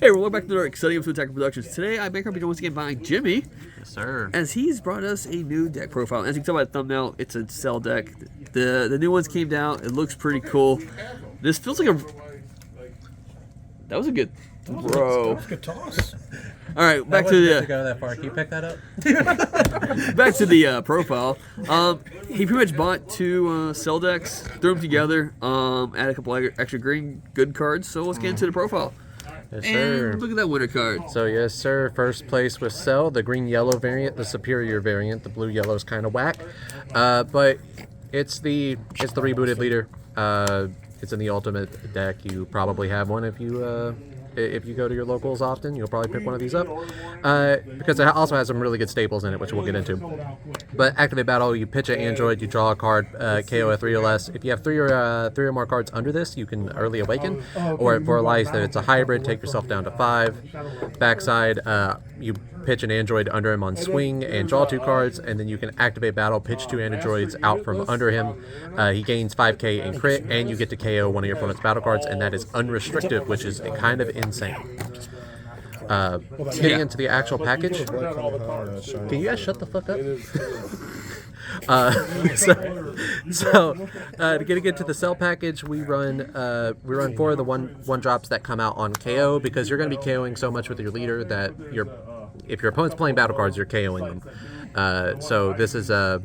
Hey, welcome back to our exciting episode of Attacker Productions. Today, I make our video once again by Jimmy. Yes, sir. As he's brought us a new deck profile. As you can tell by the thumbnail, it's a cell deck. The new ones came down. It looks pretty cool. This feels like a... That was a good throw. That was a good toss. All right, back to the... go that far. Can you pick that up? Back to the profile. He pretty much bought two cell decks, threw them together, added a couple extra green good cards. So let's get into the profile. Yes, And sir. look at that winner card. So, yes, sir. First place with Cell, the green-yellow variant, the superior variant. The blue-yellow is kind of whack. But it's the rebooted leader. It's in the ultimate deck. You probably have one if you go to your locals often. You'll probably pick one of these up. Because it also has some really good staples in it, which we'll get into. But activate battle, you pitch an android, you draw a card, KO a 3 or less. If you have three or more cards under this, you can early awaken. Or for life, if it's a hybrid, take yourself down to 5. Backside, you pitch an android under him on swing and draw 2 cards, and then you can activate battle, pitch 2 androids out from under him. He gains 5k in crit, and you get to KO one of your opponent's battle cards, and that is unrestricted, which is kind of insane. Getting into the actual package. Can you guys shut the fuck up? Getting into the cell package, we run 4 of the one drops that come out on KO, because you're going to be KOing so much with your leader that if your opponent's playing battle cards, you're KOing them. So this is your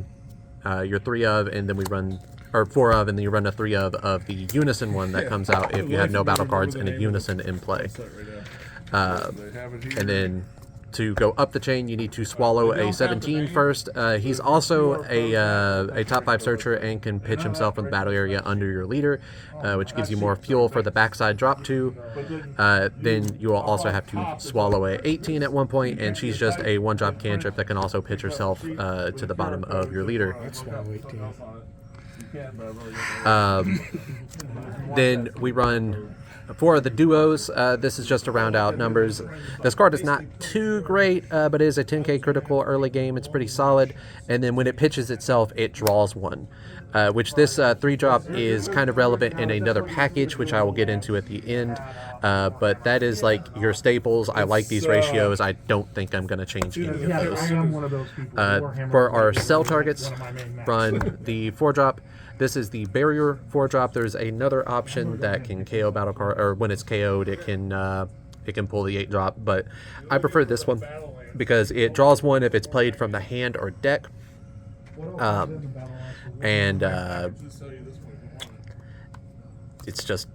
3 of, and then we run, or 4 of, and then you run a 3 of the Unison one that comes out if you have no battle cards and a Unison in play. And then to go up the chain, you need to swallow a 17 first. He's also a top 5 searcher and can pitch himself from the battle area under your leader, which gives you more fuel for the backside drop 2. Then you will also have to swallow a 18 at one point, and she's just a 1-drop cantrip that can also pitch herself to the bottom of your leader. Then we run 4 of the duos. This is just to round out numbers. This card is not too great, but it is a 10k critical early game. It's pretty solid. And then when it pitches itself, it draws 1, which this 3-drop is kind of relevant in another package, which I will get into at the end. But that is like your staples. I like these ratios. I don't think I'm going to change any of those. For our cell targets, run the 4-drop. This is the barrier 4-drop. There's another option that can KO battle card, or when it's KO'd, it can pull the 8-drop. But I prefer this one because it draws 1 if it's played from the hand or deck, it's just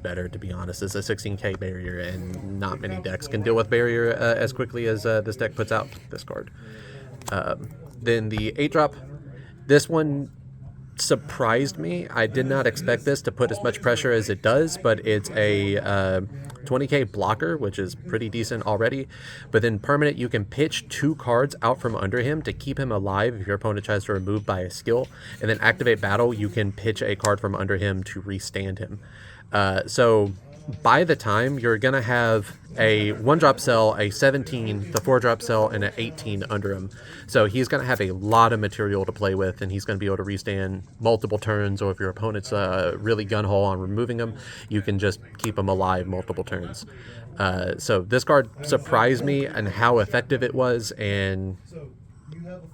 better, to be honest. It's a 16k barrier, and not many decks can deal with barrier as quickly as this deck puts out this card. Then the 8-drop. This one surprised me. I did not expect this to put as much pressure as it does, but it's a 20k blocker, which is pretty decent already. But then permanent, you can pitch 2 cards out from under him to keep him alive if your opponent tries to remove by a skill, and then activate battle, you can pitch a card from under him to restand him. So by the time, you're gonna have a 1-drop cell, a 17, the 4-drop cell, and an 18 under him. So he's gonna have a lot of material to play with, and he's gonna be able to restand multiple turns, or if your opponent's really gun-ho on removing him, you can just keep him alive multiple turns. So this card surprised me and how effective it was, and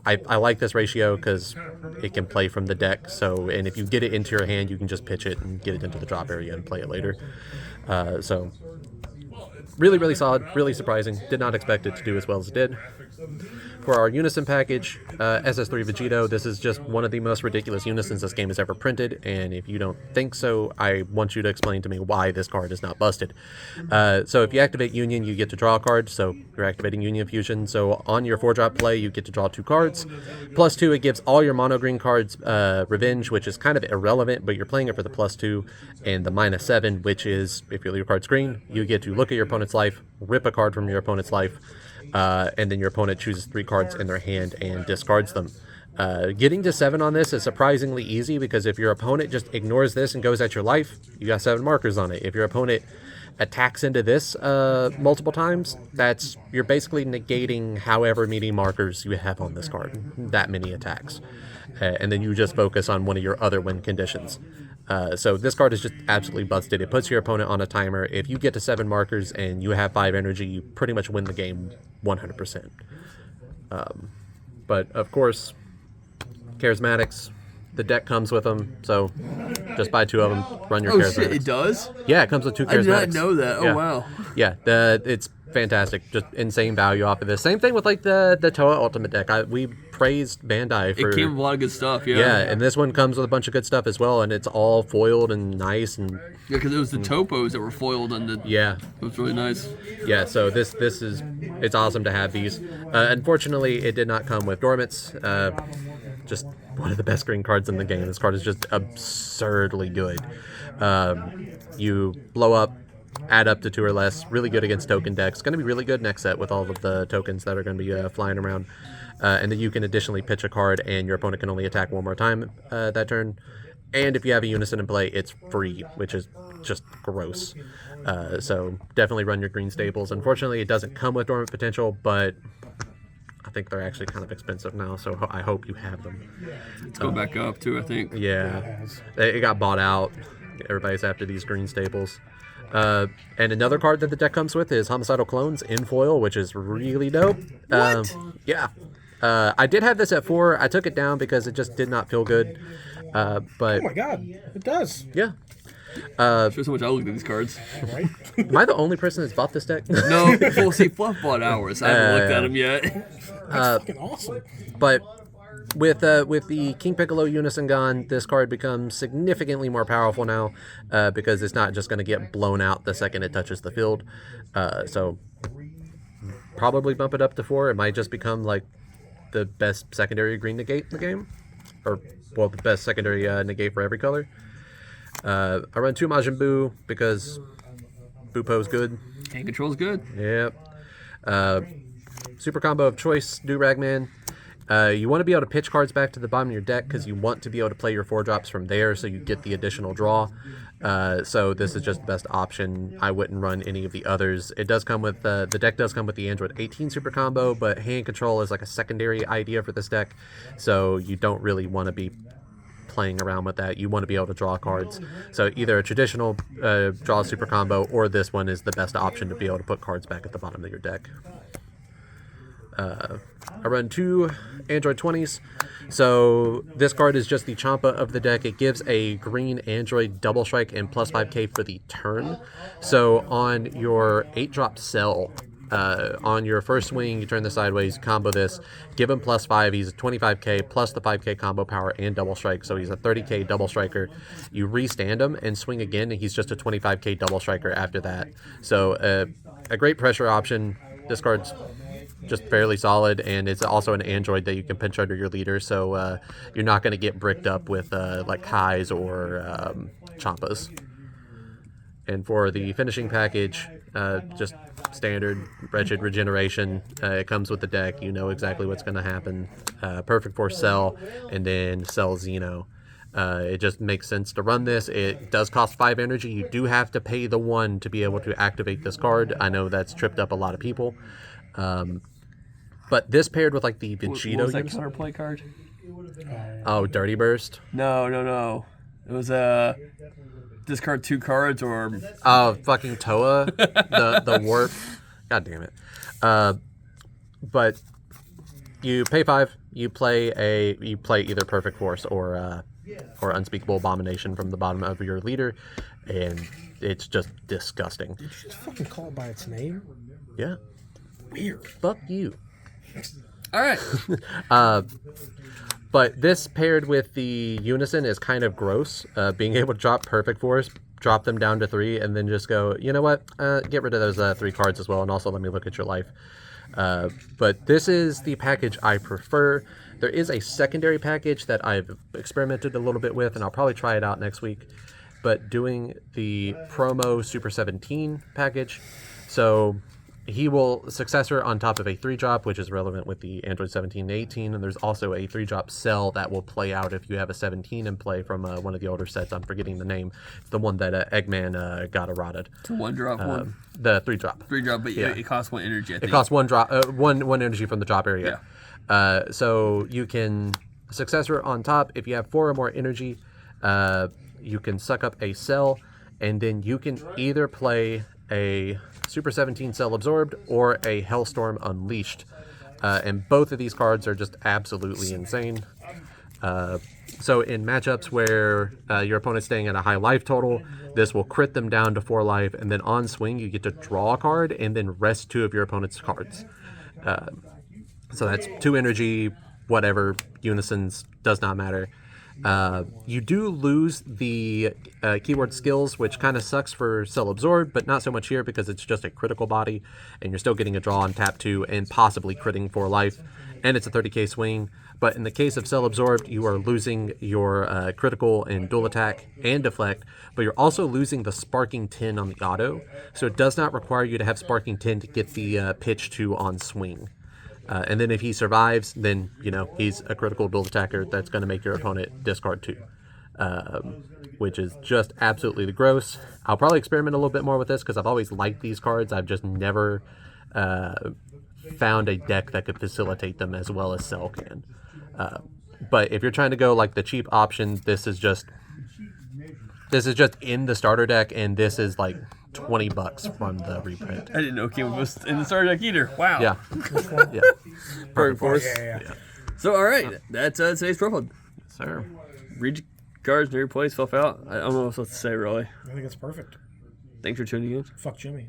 I like this ratio because it can play from the deck. So, and if you get it into your hand, you can just pitch it and get it into the drop area and play it later. So really, really solid, really surprising. Did not expect it to do as well as it did. For our Unison package, SS3 Vegito, this is just one of the most ridiculous Unisons this game has ever printed, and if you don't think so, I want you to explain to me why this card is not busted. So if you activate Union, you get to draw a card, so you're activating Union Fusion. So on your 4-drop play, you get to draw 2 cards. +2, it gives all your mono green cards Revenge, which is kind of irrelevant, but you're playing it for the +2, and the -7, which is, if your leader card's green, you get to look at your opponent's life, rip a card from your opponent's life, and then your opponent chooses 3 cards in their hand and discards them. Getting to 7 on this is surprisingly easy, because if your opponent just ignores this and goes at your life, you got 7 markers on it. If your opponent attacks into this multiple times, you're basically negating however many markers you have on this card, that many attacks. And then you just focus on one of your other win conditions. So this card is just absolutely busted. It puts your opponent on a timer. If you get to 7 markers and you have 5 energy, you pretty much win the game 100%. But of course, charismatics, the deck comes with them, so just buy 2 of them, run your charismatics. Shit, it does? Yeah, it comes with 2 charismatics. I did not know that. Yeah. Oh, wow. Yeah, it's fantastic. Just insane value off of this. Same thing with like the Toa Ultimate deck. We praised Bandai for... It came with a lot of good stuff, yeah. Yeah, and this one comes with a bunch of good stuff as well, and it's all foiled and nice. And yeah, because it was the topos that were foiled on the... Yeah. It was really nice. Yeah, so this is... It's awesome to have these. Unfortunately, it did not come with Dormants. Just one of the best green cards in the game. This card is just absurdly good. You blow up, add up to 2 or less. Really good against token decks. Going to be really good next set with all of the tokens that are going to be flying around. And then you can additionally pitch a card, and your opponent can only attack 1 more time that turn. And if you have a Unison in play, it's free, which is just gross. So definitely run your green staples. Unfortunately, it doesn't come with Dormant Potential, but I think they're actually kind of expensive now, so I hope you have them. It's going back up, too, I think. Yeah. It got bought out. Everybody's after these green staples. And another card that the deck comes with is Homicidal Clones in foil, which is really dope. What? Yeah. I did have this at 4. I took it down because it just did not feel good. But Oh my god, it does. yeah. Shows how much I looked at these cards. Right? Am I the only person that's bought this deck? No, well, see, Fluff bought ours. I haven't looked at them yet. That's fucking awesome. But with the King Piccolo Unison gone, this card becomes significantly more powerful now because it's not just going to get blown out the second it touches the field. So probably bump it up to 4. It might just become like the best secondary green negate in the game. Or, well, the best secondary negate for every color. I run 2 Majin Buu because Bupo's good. Hand control's good. Yep. Super combo of choice, Do Ragman. You want to be able to pitch cards back to the bottom of your deck because you want to be able to play your 4-drops from there so you get the additional draw. So this is just the best option. I wouldn't run any of the others. It does come with the deck does come with the Android 18 super combo, but hand control is like a secondary idea for this deck, so you don't really want to be playing around with that. You want to be able to draw cards. So either a traditional draw super combo or this one is the best option to be able to put cards back at the bottom of your deck. I run 2 Android 20s. So this card is just the Champa of the deck. It gives a green Android double strike and plus 5k for the turn. So on your 8-drop cell, on your first swing, you turn this sideways, combo this, give him plus 5. He's a 25k plus the 5k combo power and double strike. So he's a 30k double striker. You restand him and swing again, and he's just a 25k double striker after that. So a great pressure option. This card's just fairly solid, and it's also an Android that you can pinch under your leader, so you're not going to get bricked up with like Kais or Champas. And for the finishing package, just standard Wretched Regeneration. It comes with the deck. You know exactly what's going to happen. Perfect Force Cell, and then Cell Xeno. It just makes sense to run this. It does cost 5 energy. You do have to pay the 1 to be able to activate this card. I know that's tripped up a lot of people. But this paired with like the Vegito. What was that counterplay card? Oh, Dirty Burst. No. It was discard 2 cards or... Oh, fucking Toa. the warp. God damn it. But you pay 5. You play either Perfect Force or Unspeakable Abomination from the bottom of your leader, and it's just disgusting. Did you just fucking call it by its name? Yeah. Weird. Fuck you. All right. But this paired with the Unison is kind of gross. Being able to drop Perfect Force, drop them down to 3, and then just go, you know what? Get rid of those 3 cards as well, and also let me look at your life. But this is the package I prefer. There is a secondary package that I've experimented a little bit with, and I'll probably try it out next week. But doing the promo Super 17 package. So he will successor on top of a 3-drop, which is relevant with the Android 17 and 18, and there's also a 3-drop cell that will play out if you have a 17 in play from one of the older sets. I'm forgetting the name. It's the one that Eggman got eroded. It's a 1-drop one. The 3-drop. 3-drop, but Yeah. it costs 1 energy, I think. It costs 1 drop, one energy from the drop area. So you can successor on top if you have 4 or more energy. you can suck up a cell, and then you can either play a Super 17 Cell Absorbed or a Hellstorm Unleashed. And both of these cards are just absolutely insane. So in matchups where your opponent's staying at a high life total, this will crit them down to 4 life, and then on swing you get to draw a card and then rest 2 of your opponent's cards. So that's 2 energy, whatever, Unisons, does not matter. You do lose the keyword skills, which kind of sucks for Cell Absorbed, but not so much here because it's just a critical body, and you're still getting a draw on tap 2 and possibly critting 4 life, and it's a 30k swing. But in the case of Cell Absorbed, you are losing your critical and dual attack and deflect, but you're also losing the Sparking 10 on the auto, so it does not require you to have Sparking 10 to get the pitch 2 on swing. And then if he survives, then, you know, he's a critical dual attacker that's going to make your opponent discard 2. Which is just absolutely gross. I'll probably experiment a little bit more with this because I've always liked these cards. I've just never found a deck that could facilitate them as well as Cell can. But if you're trying to go like the cheap option, this is just in the starter deck, and this is like $20 from the reprint. I didn't know it came with in the starter deck either. Wow. Yeah. Yeah. Perfect for us. Yeah. So, all right. That's today's profile. Sir. Read your cards, know your plays, fluff out. I don't know what else to say, really. I think it's perfect. Thanks for tuning in. Fuck Jimmy.